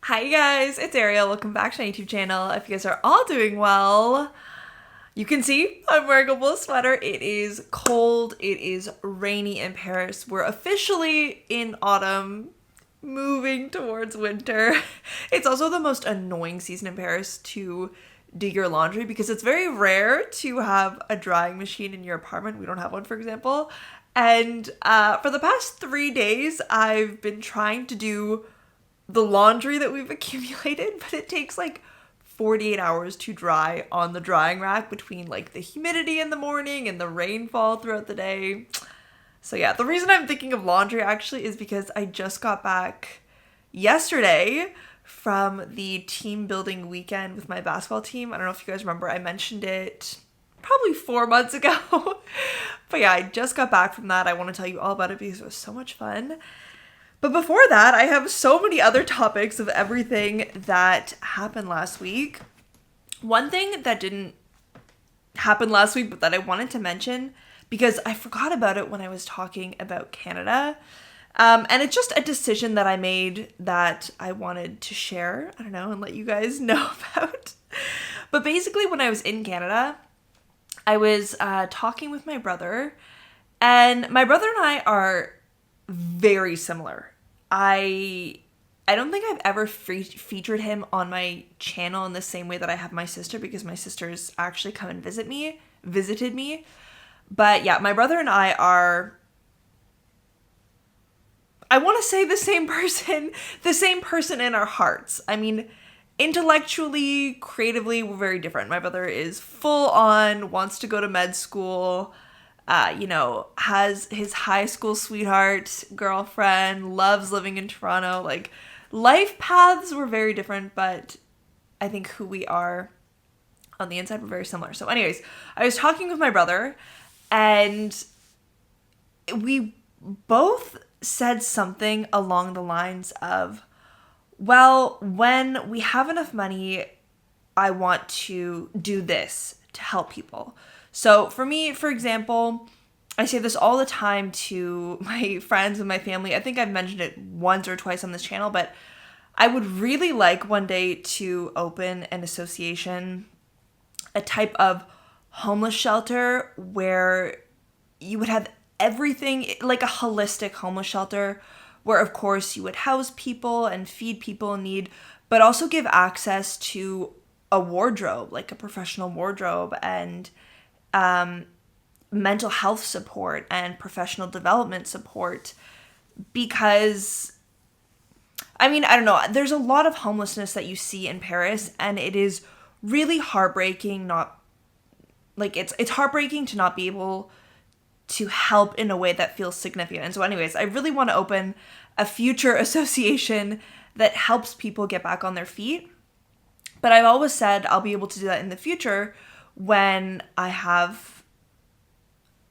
Hi guys, it's Arielle. Welcome back to my YouTube channel. If you guys are all doing well, you can see I'm wearing a wool sweater. It is cold, it is rainy in Paris. We're officially in autumn, moving towards winter. It's also the most annoying season in Paris to do your laundry because it's very rare to have a drying machine in your apartment. We don't have one, for example. And for the past 3 days, I've been trying to do the laundry that we've accumulated, but it takes like 48 hours to dry on the drying rack between like the humidity in the morning and the rainfall throughout the day. So yeah, the reason I'm thinking of laundry actually is because I just got back yesterday from the team building weekend with my basketball team. I don't know if you guys remember, I mentioned it probably 4 months ago. But yeah, I just got back from that. I want to tell you all about it because it was so much fun. But before that, I have so many other topics of everything that happened last week. One thing that didn't happen last week, but that I wanted to mention, because I forgot about it when I was talking about Canada. And it's just a decision that I made that I wanted to share, I don't know, and let you guys know about. But basically, when I was in Canada, I was talking with my brother, and my brother and I are very similar. I don't think I've ever featured him on my channel in the same way that I have my sister, because my sister's actually come and visited me. But yeah, my brother and I are, I want to say the same person in our hearts. I mean, intellectually, creatively, we're very different. My brother is full on, wants to go to med school, has his high school sweetheart girlfriend, loves living in Toronto. Like, life paths were very different, but I think who we are on the inside were very similar. So anyways, I was talking with my brother, and we both said something along the lines of, well, when we have enough money, I want to do this to help people. So for me, for example, I say this all the time to my friends and my family. I think I've mentioned it once or twice on this channel, but I would really like one day to open an association, a type of homeless shelter where you would have everything, like a holistic homeless shelter, where of course you would house people and feed people in need, but also give access to a wardrobe, like a professional wardrobe, and mental health support and professional development support. Because, I mean, I don't know, there's a lot of homelessness that you see in Paris, and it is really heartbreaking. It's heartbreaking to not be able to help in a way that feels significant. And so anyways, I really want to open a future association that helps people get back on their feet. But I've always said I'll be able to do that in the future when I have,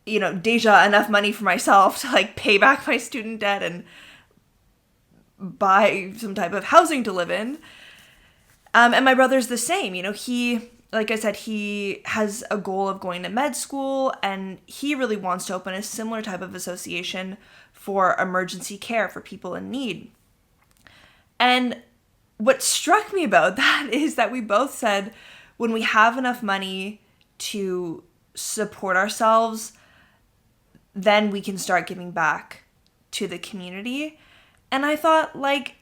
deja enough money for myself to like pay back my student debt and buy some type of housing to live in. And my brother's the same. He, like I said, he has a goal of going to med school, and he really wants to open a similar type of association for emergency care for people in need. And what struck me about that is that we both said, when we have enough money to support ourselves, then we can start giving back to the community. And I thought, like,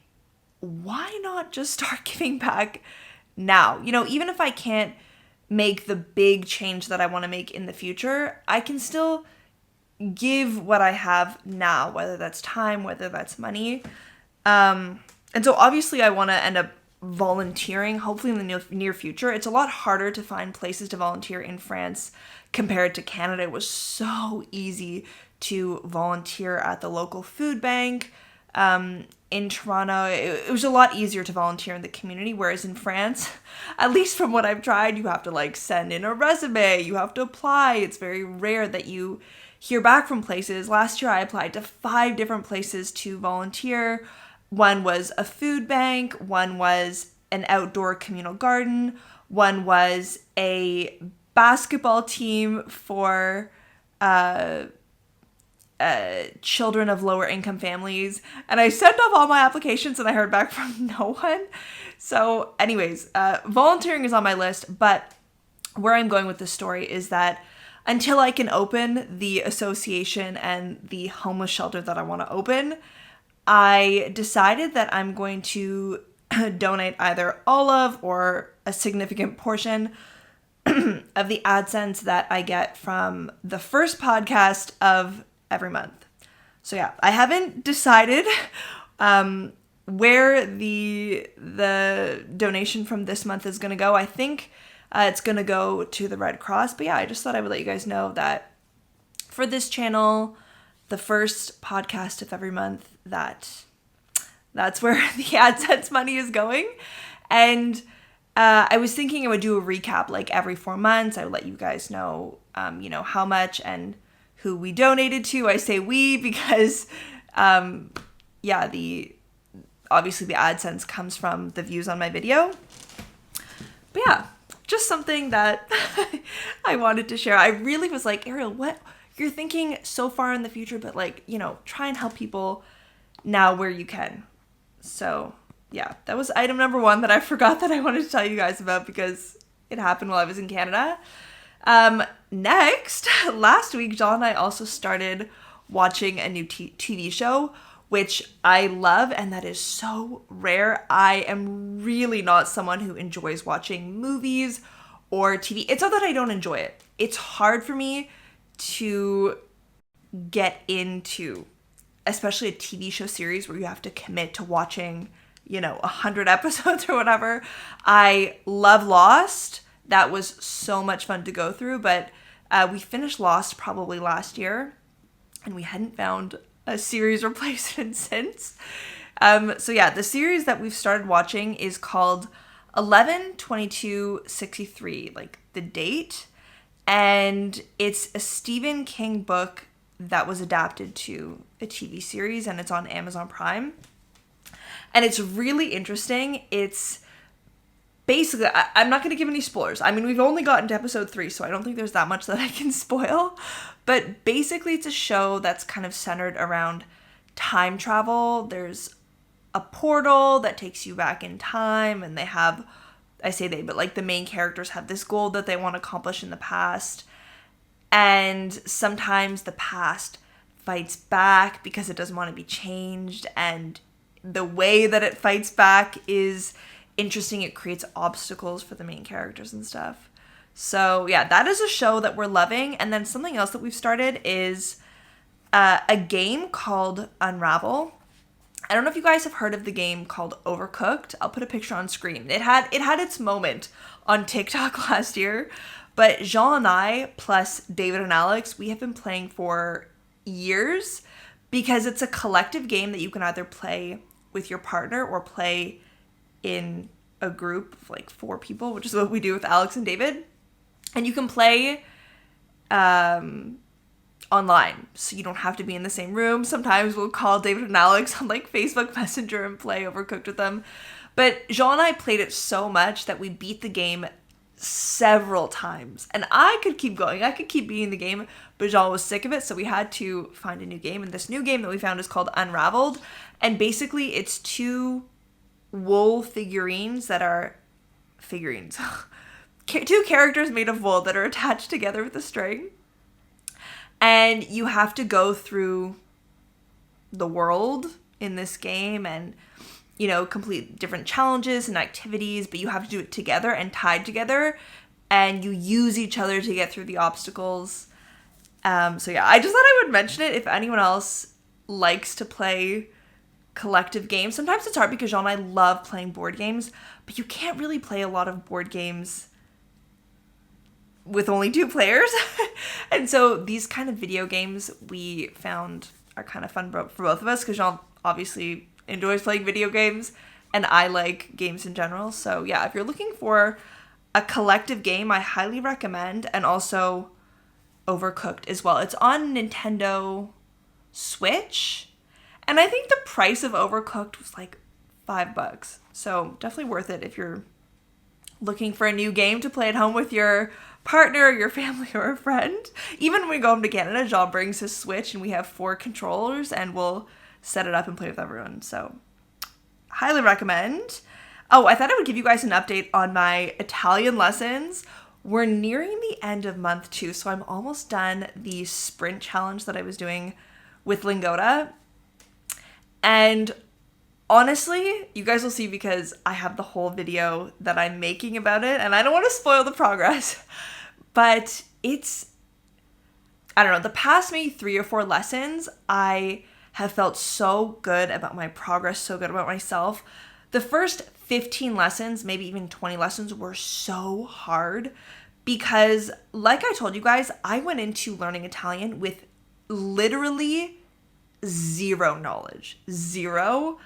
why not just start giving back now? Even if I can't make the big change that I want to make in the future, I can still give what I have now, whether that's time, whether that's money. And so obviously I want to end up volunteering, hopefully in the near future. It's a lot harder to find places to volunteer in France compared to Canada. It was so easy to volunteer at the local food bank. In Toronto, it was a lot easier to volunteer in the community, whereas in France, at least from what I've tried, you have to like send in a resume, you have to apply. It's very rare that you hear back from places. Last year I applied to 5 different places to volunteer. One was a food bank, one was an outdoor communal garden, one was a basketball team for children of lower income families, and I sent off all my applications and I heard back from no one. So anyways, volunteering is on my list, but where I'm going with this story is that until I can open the association and the homeless shelter that I want to open, I decided that I'm going to donate either all of or a significant portion of the AdSense that I get from the first podcast of every month. So yeah, I haven't decided where the donation from this month is going to go. I think it's going to go to the Red Cross. But yeah, I just thought I would let you guys know that for this channel, the first podcast of every month, that's where the AdSense money is going. And I was thinking I would do a recap like every 4 months. I would let you guys know, how much and who we donated to. I say we because, obviously the AdSense comes from the views on my video. But yeah, just something that I wanted to share. I really was like, Arielle, what? You're thinking so far in the future, but try and help people now where you can. So yeah, that was item number 1 that I forgot that I wanted to tell you guys about because it happened while I was in Canada. Next, last week, John and I also started watching a new TV show, which I love, and that is so rare. I am really not someone who enjoys watching movies or TV. It's not that I don't enjoy it. It's hard for me to get into, especially a TV show series where you have to commit to watching, 100 episodes or whatever. I love Lost. That was so much fun to go through, but we finished Lost probably last year, and we hadn't found a series replacement since. So yeah, the series that we've started watching is called 11/22/63, like the date, and it's a Stephen King book that was adapted to a TV series, and it's on Amazon Prime. And it's really interesting. It's basically, I'm not going to give any spoilers. I mean, we've only gotten to episode 3, so I don't think there's that much that I can spoil. But basically, it's a show that's kind of centered around time travel. There's a portal that takes you back in time, and they have, I say they, but like the main characters have this goal that they want to accomplish in the past. And sometimes the past fights back because it doesn't want to be changed, and the way that it fights back is interesting. It creates obstacles for the main characters and stuff. So yeah, that is a show that we're loving. And then something else that we've started is a game called Unravel. I don't know if you guys have heard of the game called Overcooked. I'll put a picture on screen. It had its moment on TikTok last year, but Jean and I, plus David and Alex, we have been playing for years because it's a collective game that you can either play with your partner or play in a group of like 4 people, which is what we do with Alex and David. And you can play online, so you don't have to be in the same room. Sometimes we'll call David and Alex on like Facebook Messenger and play Overcooked with them. But Jean and I played it so much that we beat the game several times. And I could keep going. I could keep beating the game, but Jean was sick of it, so we had to find a new game. And this new game that we found is called Unraveled. And basically it's 2 wool figurines that are figurines. 2 characters made of wool that are attached together with a string. And you have to go through the world in this game and, complete different challenges and activities, but you have to do it together and tied together, and you use each other to get through the obstacles. So yeah, I just thought I would mention it if anyone else likes to play collective games. Sometimes it's hard because Jean and I love playing board games, but you can't really play a lot of board games with only 2 players. And so these kind of video games we found are kind of fun for both of us because Jean obviously enjoys playing video games and I like games in general. So yeah, if you're looking for a collective game, I highly recommend, and also Overcooked as well. It's on Nintendo Switch, and I think the price of Overcooked was like $5. So definitely worth it if you're looking for a new game to play at home with your partner, your family, or a friend. Even when we go home to Canada, John brings his Switch and we have 4 controllers and we'll set it up and play with everyone. So highly recommend. Oh, I thought I would give you guys an update on my Italian lessons. We're nearing the end of month 2, so I'm almost done the sprint challenge that I was doing with Lingota. And honestly, you guys will see because I have the whole video that I'm making about it, and I don't want to spoil the progress, but I don't know, the past maybe 3 or 4 lessons, I have felt so good about my progress, so good about myself. The first 15 lessons, maybe even 20 lessons were so hard because, like I told you guys, I went into learning Italian with literally zero knowledge. Zero.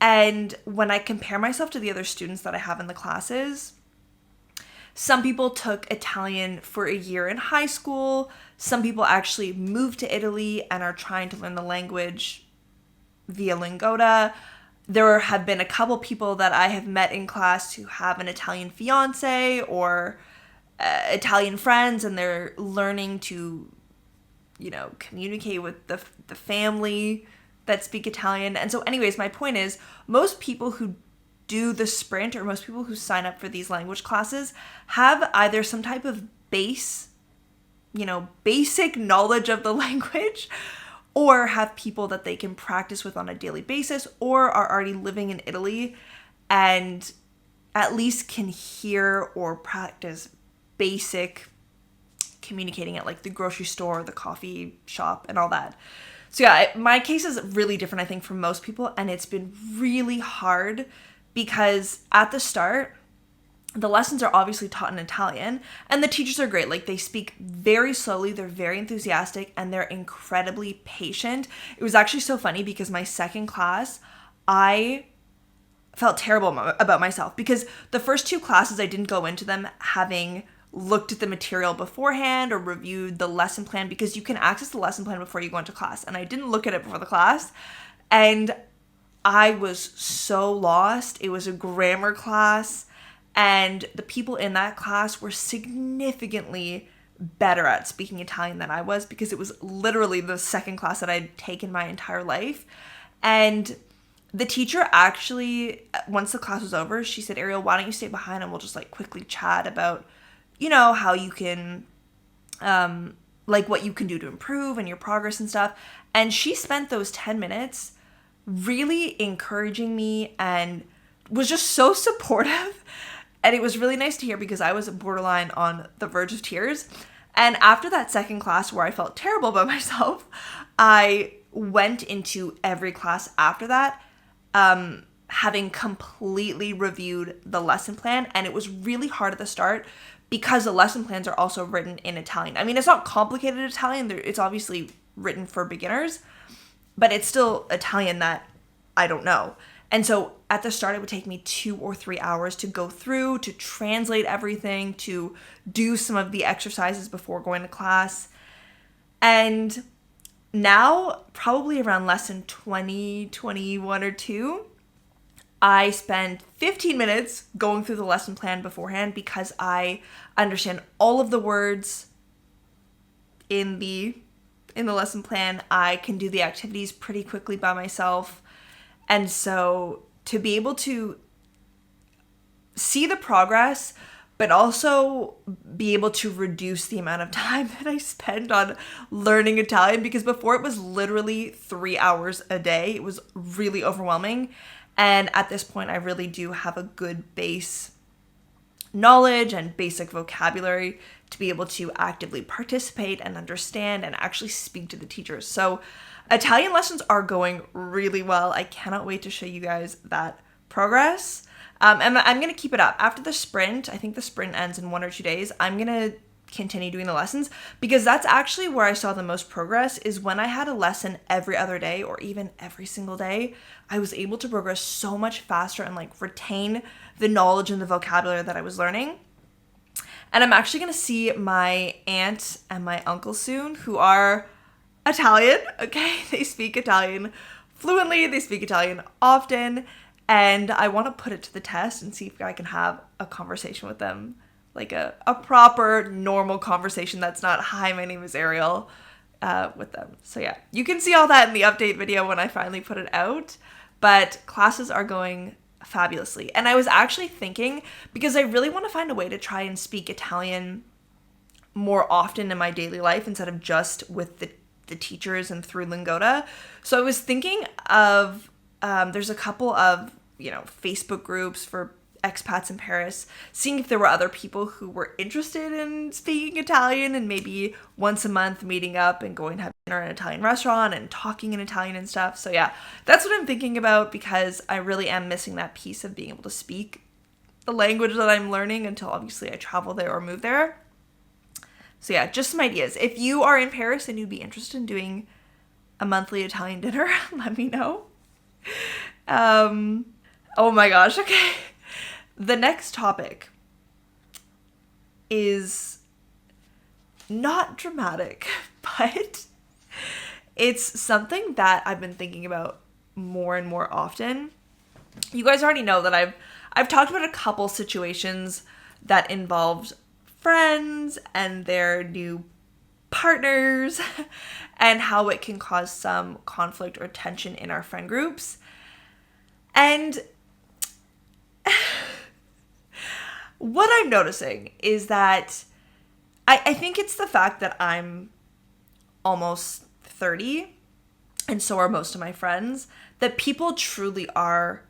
And when I compare myself to the other students that I have in the classes, some people took Italian for a year in high school. Some people actually moved to Italy and are trying to learn the language via Lingota. There have been a couple people that I have met in class who have an Italian fiance or Italian friends, and they're learning to, communicate with the family that speak Italian. And so anyways, my point is, most people who do the sprint or most people who sign up for these language classes have either some type of basic knowledge of the language, or have people that they can practice with on a daily basis, or are already living in Italy and at least can hear or practice basic communicating at like the grocery store, the coffee shop, and all that. So yeah, my case is really different, I think, from most people, and it's been really hard because at the start, the lessons are obviously taught in Italian, and the teachers are great. Like, they speak very slowly, they're very enthusiastic, and they're incredibly patient. It was actually so funny because my second class, I felt terrible about myself because the first 2 classes, I didn't go into them having looked at the material beforehand or reviewed the lesson plan, because you can access the lesson plan before you go into class, and I didn't look at it before the class, and I was so lost. It was a grammar class, and the people in that class were significantly better at speaking Italian than I was, because it was literally the second class that I'd taken my entire life. And the teacher actually, once the class was over, she said, "Arielle, why don't you stay behind and we'll just like quickly chat about how you can, what you can do to improve and your progress and stuff." And she spent those 10 minutes really encouraging me and was just so supportive. And it was really nice to hear because I was borderline on the verge of tears. And after that second class where I felt terrible about myself, I went into every class after that, having completely reviewed the lesson plan. And it was really hard at the start because the lesson plans are also written in Italian. I mean, it's not complicated Italian. It's obviously written for beginners, but it's still Italian that I don't know. And so at the start, it would take me 2 or 3 hours to go through, to translate everything, to do some of the exercises before going to class. And now, probably around lesson 20, 21, or 2, I spend 15 minutes going through the lesson plan beforehand because I understand all of the words in the lesson plan. I can do the activities pretty quickly by myself. And so to be able to see the progress, but also be able to reduce the amount of time that I spend on learning Italian, because before it was literally 3 hours a day. It was really overwhelming. And at this point, I really do have a good base knowledge and basic vocabulary to be able to actively participate and understand and actually speak to the teachers. So Italian lessons are going really well. I cannot wait to show you guys that progress. And I'm going to keep it up. After the sprint, I think the sprint ends in 1 or 2 days, I'm going to continue doing the lessons, because that's actually where I saw the most progress, is when I had a lesson every other day or even every single day. I was able to progress so much faster and retain the knowledge and the vocabulary that I was learning. And I'm actually going to see my aunt and my uncle soon, who are Italian, okay? They speak Italian fluently, they speak Italian often, And I want to put it to the test and see if I can have a conversation with them, like a proper, normal conversation that's not, hi, my name is Arielle, with them. So yeah, you can see all that in the update video when I finally put it out. But classes are going fabulously. And I was actually thinking, because I really want to find a way to try and speak Italian more often in my daily life instead of just with the teachers and through Lingota. So I was thinking of, there's a couple of, Facebook groups for expats in Paris, seeing if there were other people who were interested in speaking Italian and maybe once a month meeting up and going to have dinner in an Italian restaurant and talking in Italian and stuff. So yeah, that's what I'm thinking about, because I really am missing that piece of being able to speak the language that I'm learning until obviously I travel there or move there. So yeah, just some ideas. If you are in Paris and you'd be interested in doing a monthly Italian dinner, let me know. Oh my gosh, okay. The next topic is not dramatic, but it's something that I've been thinking about more and more often. You guys already know that I've talked about a couple situations that involved friends and their new partners and how it can cause some conflict or tension in our friend groups. And what I'm noticing is that I think it's the fact that I'm almost 30, and so are most of my friends, that people truly are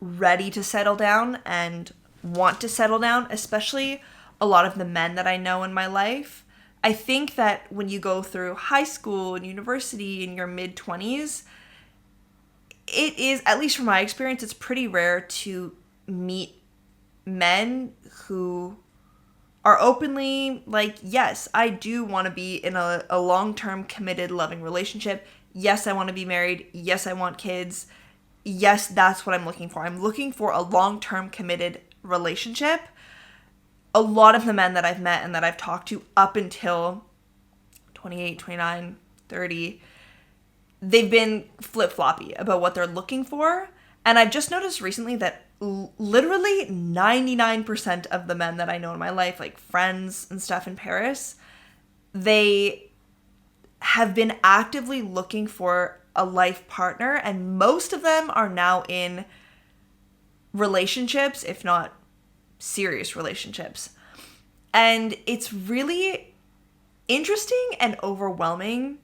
ready to settle down and want to settle down, especially a lot of the men that I know in my life. I think that when you go through high school and university in your mid-20s, it is, at least from my experience, it's pretty rare to meet men who are openly like, yes, I do want to be in a long-term committed loving relationship. Yes, I want to be married. Yes, I want kids. Yes, that's what I'm looking for. I'm looking for a long-term committed relationship. A lot of the men that I've met and that I've talked to up until 28, 29, 30, they've been flip-floppy about what they're looking for. And I've just noticed recently that literally 99% of the men that I know in my life, like friends and stuff in Paris, they have been actively looking for a life partner, and most of them are now in relationships, if not serious relationships. And it's really interesting and overwhelming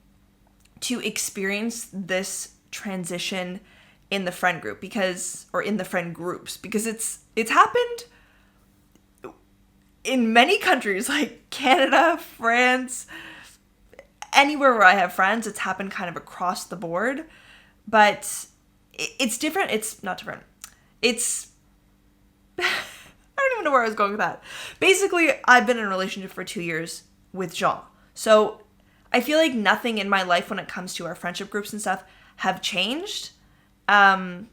to experience this transition in the friend group or in the friend groups, because it's happened in many countries like Canada, France, anywhere where I have friends. It's happened kind of across the board, but it's different. It's not different. It's, I don't even know where I was going with that. Basically, I've been in a relationship for 2 years with Jean. So I feel like nothing in my life when it comes to our friendship groups and stuff have changed. But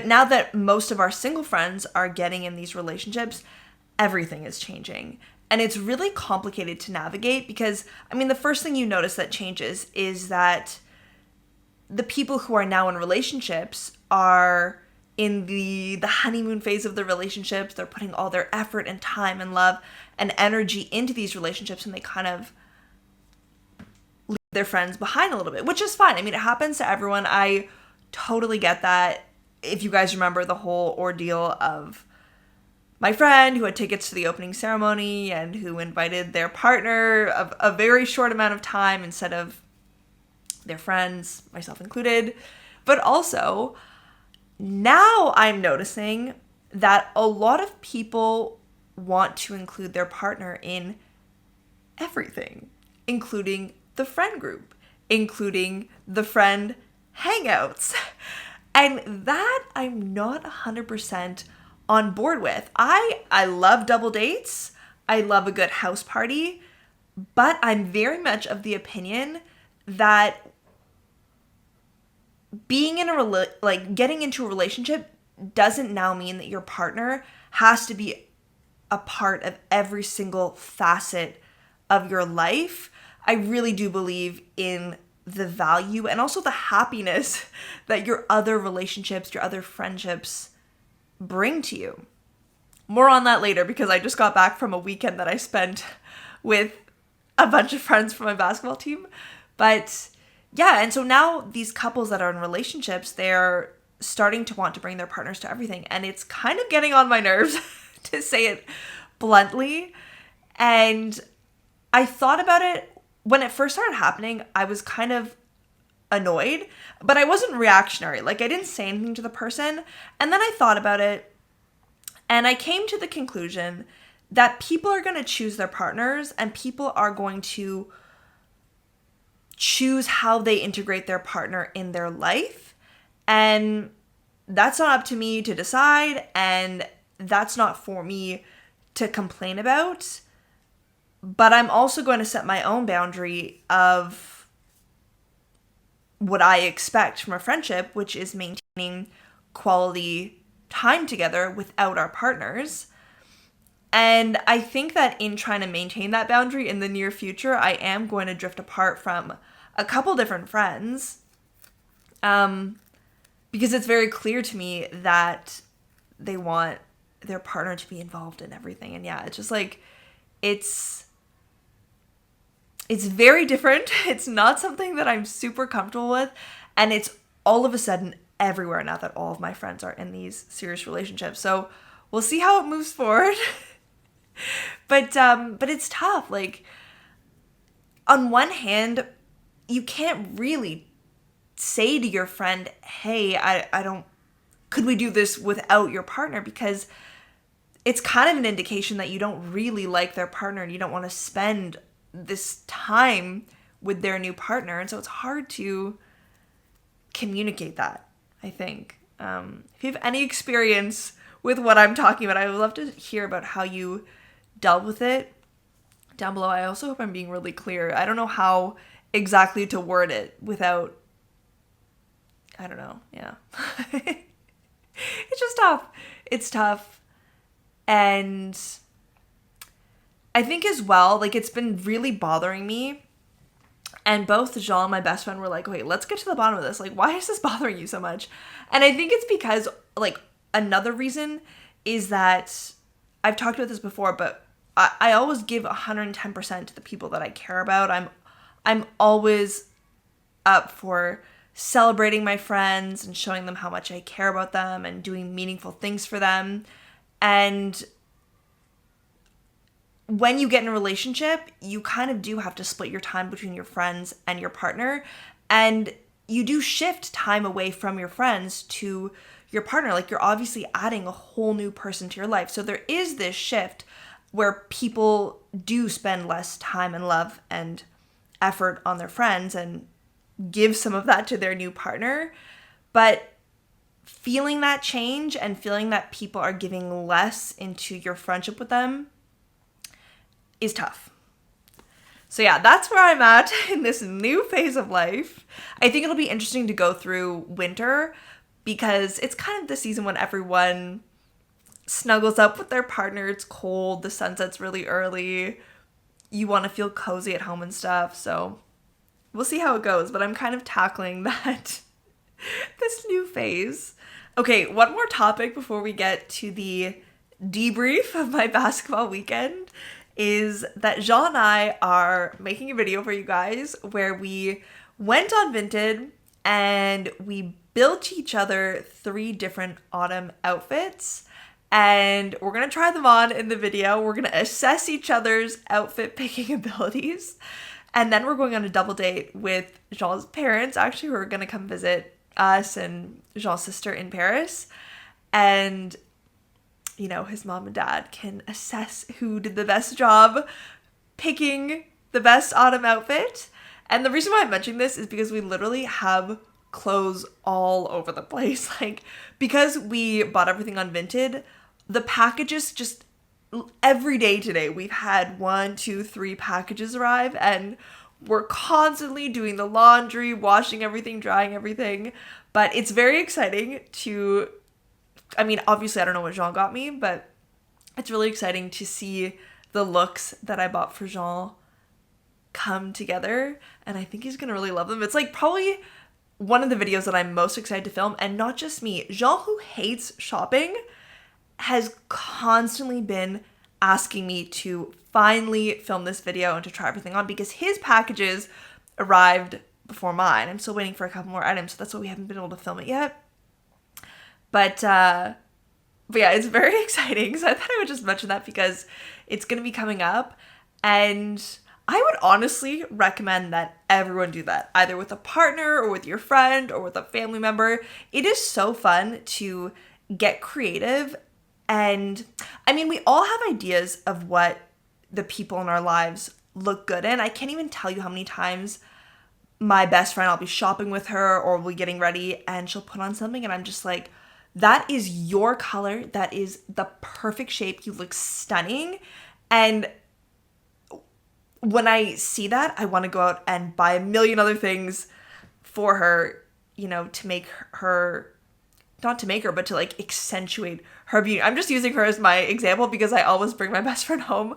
now that most of our single friends are getting in these relationships, everything is changing. And it's really complicated to navigate because, the first thing you notice that changes is that the people who are now in relationships are in the honeymoon phase of the relationships. They're putting all their effort and time and love and energy into these relationships, and they kind of leave their friends behind a little bit, which is fine. It happens to everyone. I totally get that. If you guys remember the whole ordeal of my friend who had tickets to the opening ceremony and who invited their partner of a very short amount of time instead of their friends, myself included. But also, now I'm noticing that a lot of people want to include their partner in everything, including the friend group, including the friend hangouts. And that I'm not 100% on board with. I love double dates. I love a good house party. But I'm very much of the opinion that being in getting into a relationship doesn't now mean that your partner has to be a part of every single facet of your life. I really do believe in the value and also the happiness that your other relationships, your other friendships bring to you. More on that later, because I just got back from a weekend that I spent with a bunch of friends from my basketball team. But yeah, and so now these couples that are in relationships, they're starting to want to bring their partners to everything. And it's kind of getting on my nerves, to say it bluntly. And I thought about it when it first started happening. I was kind of annoyed, but I wasn't reactionary. Like, I didn't say anything to the person. And then I thought about it, and I came to the conclusion that people are going to choose their partners, and people are going to choose how they integrate their partner in their life. And that's not up to me to decide, and that's not for me to complain about. But I'm also going to set my own boundary of what I expect from a friendship, which is maintaining quality time together without our partners. And I think that in trying to maintain that boundary in the near future, I am going to drift apart from a couple different friends, because it's very clear to me that they want their partner to be involved in everything. And yeah, it's just like, it's very different. It's not something that I'm super comfortable with. And it's all of a sudden everywhere now that all of my friends are in these serious relationships. So we'll see how it moves forward. But it's tough. Like, on one hand, you can't really say to your friend, hey, could we do this without your partner? Because it's kind of an indication that you don't really like their partner and you don't want to spend this time with their new partner. And so it's hard to communicate that, I think. If you have any experience with what I'm talking about, I would love to hear about how you dealt with it down below. I also hope I'm being really clear. I don't know how exactly to word it without, I don't know. Yeah. It's just tough. It's tough. And I think as well, like, it's been really bothering me. And both Jean, my best friend, were like, wait, let's get to the bottom of this. Like, why is this bothering you so much? And I think it's because, like, another reason is that I've talked about this before, but I always give 110% to the people that I care about. I'm always up for celebrating my friends and showing them how much I care about them and doing meaningful things for them. And when you get in a relationship, you kind of do have to split your time between your friends and your partner. And you do shift time away from your friends to your partner. Like, you're obviously adding a whole new person to your life. So there is this shift where people do spend less time and love and effort on their friends and give some of that to their new partner. But feeling that change and feeling that people are giving less into your friendship with them is tough. So yeah, that's where I'm at in this new phase of life. I think it'll be interesting to go through winter, because it's kind of the season when everyone snuggles up with their partner. It's cold, the sun sets really early, you want to feel cozy at home and stuff. So we'll see how it goes, but I'm kind of tackling that this new phase. Okay, one more topic before we get to the debrief of my basketball weekend is that Jean and I are making a video for you guys where we went on Vinted and we built each other 3 different autumn outfits. And we're going to try them on in the video. We're going to assess each other's outfit picking abilities. And then we're going on a double date with Jean's parents, actually, who are going to come visit us and Jean's sister in Paris. And, you know, his mom and dad can assess who did the best job picking the best autumn outfit. And the reason why I'm mentioning this is because we literally have clothes all over the place. Like, because we bought everything on Vinted, the packages just every day today, we've had 1, 2, 3 packages arrive, and we're constantly doing the laundry, washing everything, drying everything. But it's very exciting to, I mean, obviously I don't know what Jean got me, but it's really exciting to see the looks that I bought for Jean come together, and I think he's gonna really love them. It's like probably one of the videos that I'm most excited to film, and not just me. Jean, who hates shopping, has constantly been asking me to finally film this video and to try everything on because his packages arrived before mine. I'm still waiting for a couple more items, so that's why we haven't been able to film it yet. But yeah, it's very exciting. So I thought I would just mention that because it's going to be coming up, and I would honestly recommend that everyone do that, either with a partner or with your friend or with a family member. It is so fun to get creative. And I mean, we all have ideas of what the people in our lives look good in. I can't even tell you how many times my best friend, I'll be shopping with her or we'll be getting ready and she'll put on something and I'm just like, that is your color. That is the perfect shape. You look stunning. And when I see that, I want to go out and buy a million other things for her, you know, to make her, not to make her, but to like accentuate her beauty. I'm just using her as my example because I always bring my best friend home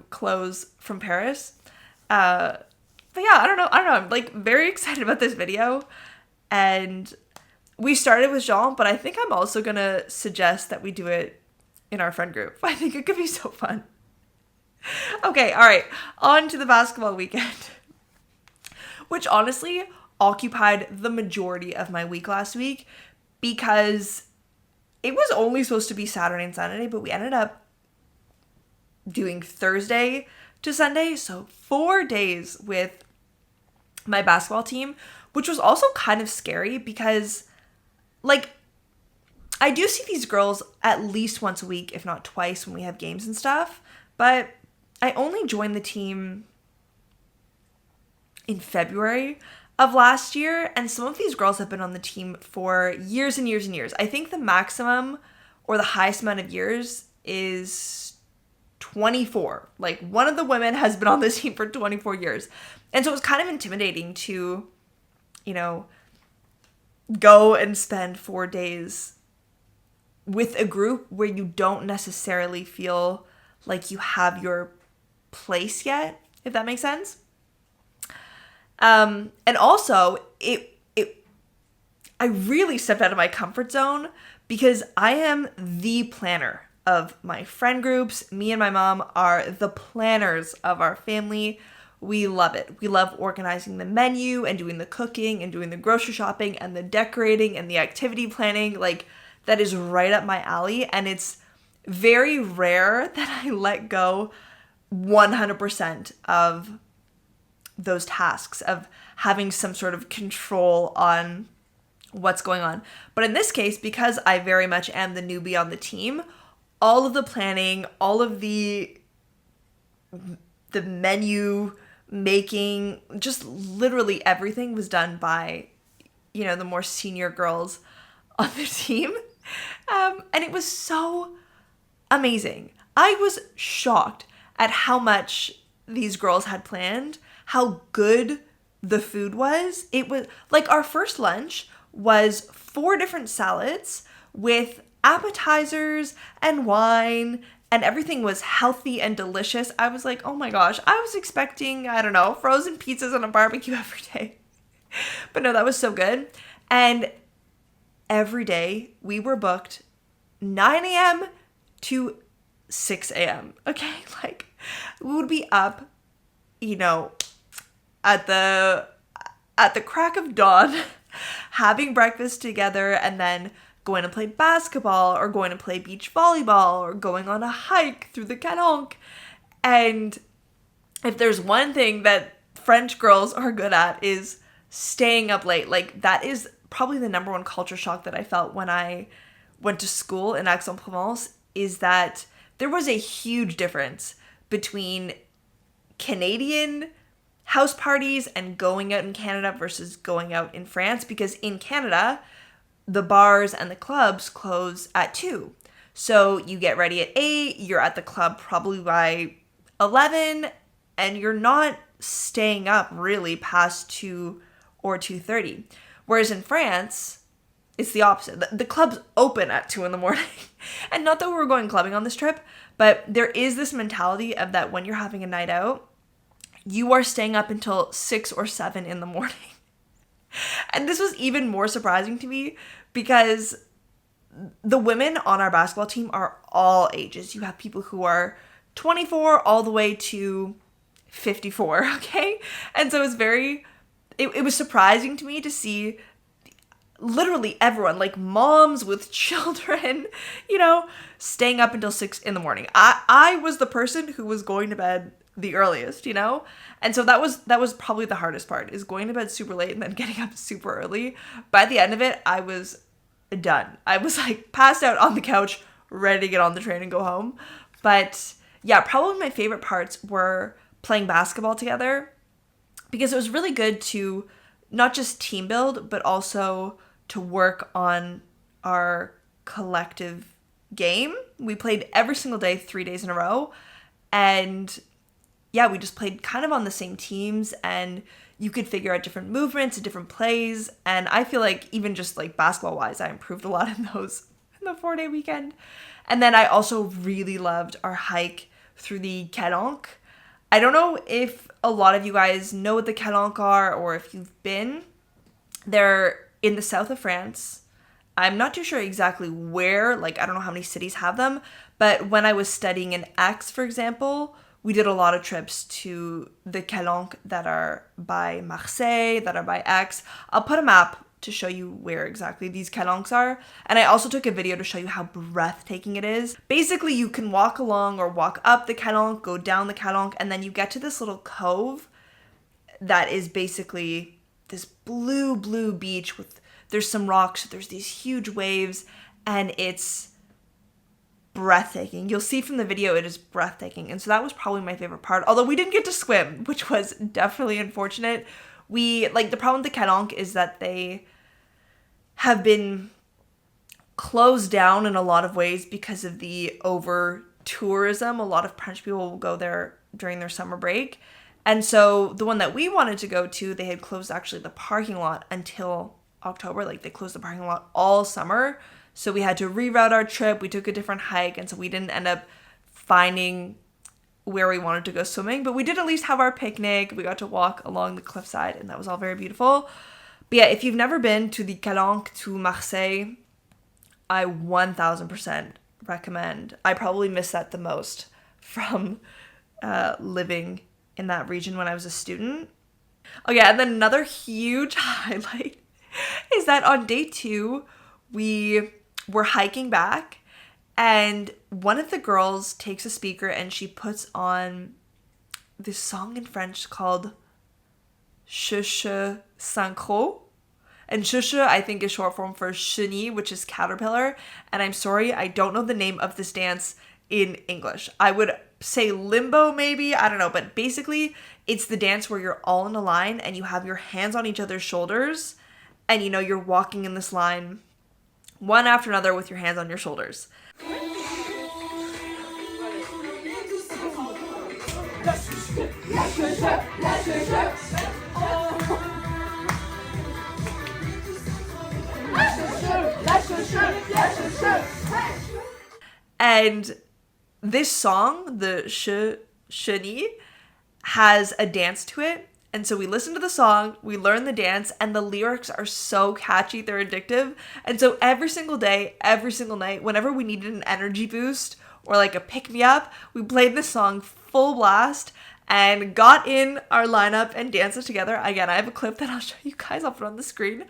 clothes from Paris. But yeah, I don't know. I'm like very excited about this video. And we started with Jean, but I think I'm also going to suggest that we do it in our friend group. I think it could be so fun. Okay, all right. On to the basketball weekend, which honestly occupied the majority of my week last week because it was only supposed to be Saturday and Sunday, but we ended up doing Thursday to Sunday. So 4 days with my basketball team, which was also kind of scary because like I do see these girls at least once a week, if not twice when we have games and stuff, but I only joined the team in February of last year, and some of these girls have been on the team for years and years and years. I think the maximum or the highest amount of years is 24. Like one of the women has been on this team for 24 years. And so it was kind of intimidating to, you know, go and spend 4 days with a group where you don't necessarily feel like you have your place yet, if that makes sense. And also I really stepped out of my comfort zone because I am the planner of my friend groups. Me and my mom are the planners of our family. We love it. We love organizing the menu and doing the cooking and doing the grocery shopping and the decorating and the activity planning. Like that is right up my alley. And it's very rare that I let go 100% of those tasks, of having some sort of control on what's going on. But in this case, because I very much am the newbie on the team, all of the planning, all of the menu making, just literally everything was done by, you know, the more senior girls on the team. And it was so amazing. I was shocked at how much these girls had planned, how good the food was. It was like our first lunch was 4 different salads with appetizers and wine, and everything was healthy and delicious. I was like, oh my gosh, I was expecting, I don't know, frozen pizzas and a barbecue every day. But no, that was so good. And every day we were booked 9 a.m. to 6 a.m. Okay, like we would be up, you know, at the crack of dawn, having breakfast together, and then going to play basketball or going to play beach volleyball or going on a hike through the Calanque. And if there's one thing that French girls are good at is staying up late. Like that is probably the number one culture shock that I felt when I went to school in Aix-en-Provence, is that there was a huge difference between Canadian house parties and going out in Canada versus going out in France, because in Canada, the bars and the clubs close at 2. So you get ready at 8, you're at the club probably by 11, and you're not staying up really past 2 or 2:30. Whereas in France, it's the opposite. The clubs open at 2 in the morning. And not that we were going clubbing on this trip, but there is this mentality of that when you're having a night out, you are staying up until 6 or 7 in the morning. And this was even more surprising to me because the women on our basketball team are all ages. You have people who are 24 all the way to 54, okay? And so it was surprising to me to see literally everyone, like moms with children, staying up until 6 in the morning. I was the person who was going to bed the earliest, And so that was probably the hardest part, is going to bed super late and then getting up super early. By the end of it, I was done. I was like passed out on the couch, ready to get on the train and go home. But yeah, probably my favorite parts were playing basketball together, because it was really good to not just team build, but also to work on our collective game. We played every single day, 3 days in a row. And yeah, we just played kind of on the same teams, and you could figure out different movements and different plays. And I feel like even just like basketball wise, I improved a lot in the 4-day weekend. And then I also really loved our hike through the Calanque. I don't know if a lot of you guys know what the Calanques are, or if you've been. They're in the south of France. I'm not too sure exactly where, like I don't know how many cities have them, but when I was studying in Aix, for example, we did a lot of trips to the Calanques that are by Marseille, that are by Aix. I'll put a map to show you where exactly these Calanques are. And I also took a video to show you how breathtaking it is. Basically, you can walk along or walk up the Calanque, go down the Calanque, and then you get to this little cove that is basically this blue beach with, there's some rocks, there's these huge waves, and it's breathtaking. You'll see from the video, it is breathtaking. And so that was probably my favorite part, although we didn't get to swim, which was definitely unfortunate. The problem with the Calanques is that they have been closed down in a lot of ways because of the over tourism. A lot of French people will go there during their summer break. And so the one that we wanted to go to, they had closed actually the parking lot until October. Like they closed the parking lot all summer. So we had to reroute our trip. We took a different hike. And so we didn't end up finding where we wanted to go swimming. But we did at least have our picnic. We got to walk along the cliffside, and that was all very beautiful. But yeah, if you've never been to the Calanques to Marseille, I 1000% recommend. I probably missed that the most from living in that region when I was a student. Oh yeah, and then another huge highlight is that on day 2, we were hiking back, and one of the girls takes a speaker and she puts on this song in French called Chouchou Synchro. And chouchou, I think, is short form for chenille, which is caterpillar. And I'm sorry, I don't know the name of this dance in English. I would say limbo maybe, I don't know. But basically, it's the dance where you're all in a line and you have your hands on each other's shoulders. And you're walking in this line one after another with your hands on your shoulders. And this song, the chenille, has a dance to it. And so we listen to the song, we learn the dance, and the lyrics are so catchy, they're addictive. And so every single day, every single night, whenever we needed an energy boost or like a pick-me-up, we played this song full blast and got in our lineup and danced it together. Again, I have a clip that I'll show you guys, I'll put on the screen.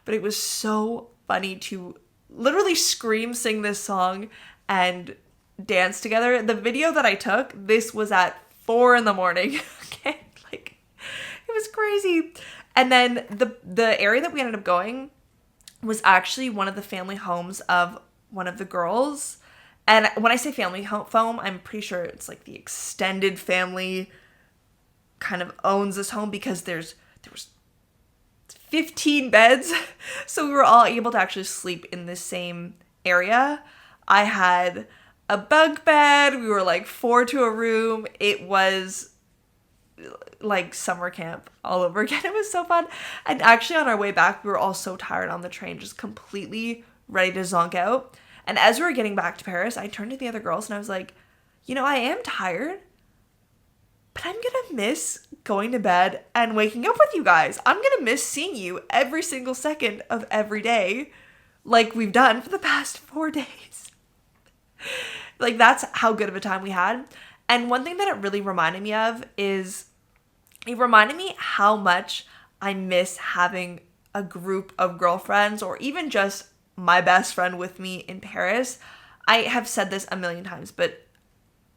But it was so funny to literally scream, sing this song, and dance together. The video that I took, this was at 4 a.m. Okay, it was crazy. And then the area that we ended up going was actually one of the family homes of one of the girls. And when I say family home, I'm pretty sure it's like the extended family kind of owns this home, because there was 15 beds. So we were all able to actually sleep in the same area. I had a bunk bed. We were like 4 to a room. It was like summer camp all over again. It was so fun. And actually on our way back, we were all so tired on the train, just completely ready to zonk out. And as we were getting back to Paris, I turned to the other girls and I was like, I am tired, but I'm gonna miss going to bed and waking up with you guys. I'm gonna miss seeing you every single second of every day, like we've done for the past 4 days. Like, that's how good of a time we had. And one thing that it really reminded me of is it reminded me how much I miss having a group of girlfriends, or even just my best friend with me in Paris. I have said this a million times, but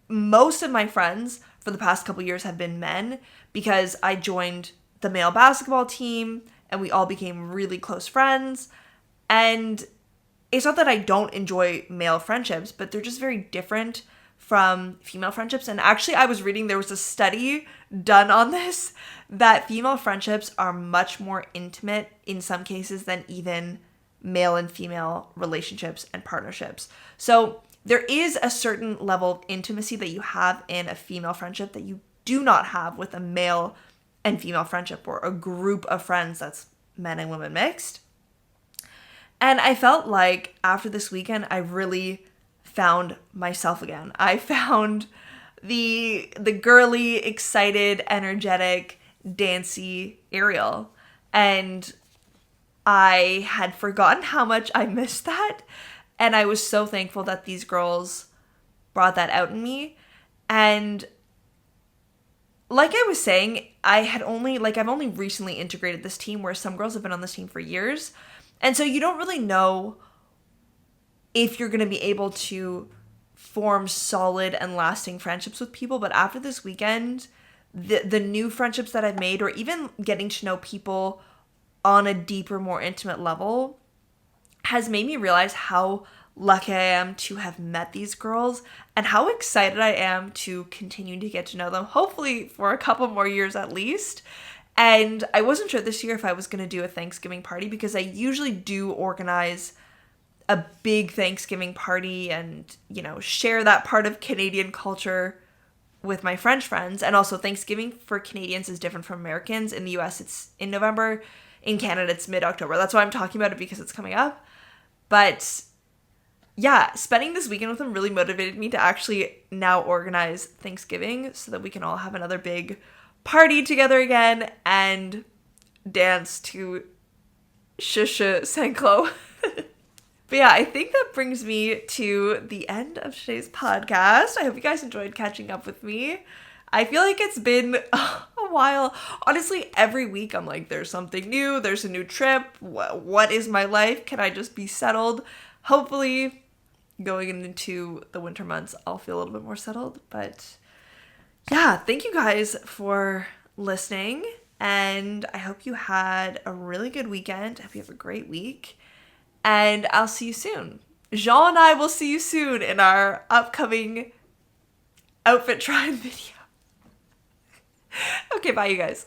most of my friends for the past couple years have been men, because I joined the male basketball team and we all became really close friends. And it's not that I don't enjoy male friendships, but they're just very different from female friendships. And actually, I was reading, there was a study done on this, that female friendships are much more intimate in some cases than even male and female relationships and partnerships. So there is a certain level of intimacy that you have in a female friendship that you do not have with a male and female friendship, or a group of friends that's men and women mixed. And I felt like after this weekend, I really found myself again. I found the girly, excited, energetic, dancey Arielle. And I had forgotten how much I missed that. And I was so thankful that these girls brought that out in me. And like I was saying, I've only recently integrated this team, where some girls have been on this team for years. And so you don't really know if you're going to be able to form solid and lasting friendships with people. But after this weekend, the new friendships that I've made, or even getting to know people on a deeper, more intimate level, has made me realize how lucky I am to have met these girls, and how excited I am to continue to get to know them, hopefully for a couple more years at least. And I wasn't sure this year if I was going to do a Thanksgiving party, because I usually do organize a big Thanksgiving party and, share that part of Canadian culture with my French friends. And also, Thanksgiving for Canadians is different from Americans. In the US, it's in November. In Canada, it's mid-October. That's why I'm talking about it, because it's coming up. But yeah, spending this weekend with them really motivated me to actually now organize Thanksgiving, so that we can all have another big party together again and dance to Shusha Saint-Claude. But yeah, I think that brings me to the end of today's podcast. I hope you guys enjoyed catching up with me. I feel like it's been a while. Honestly, every week I'm like, there's something new. There's a new trip. What is my life? Can I just be settled? Hopefully, going into the winter months, I'll feel a little bit more settled. But yeah, thank you guys for listening. And I hope you had a really good weekend. I hope you have a great week. And I'll see you soon. Jean and I will see you soon in our upcoming outfit try-on video. Okay, bye you guys.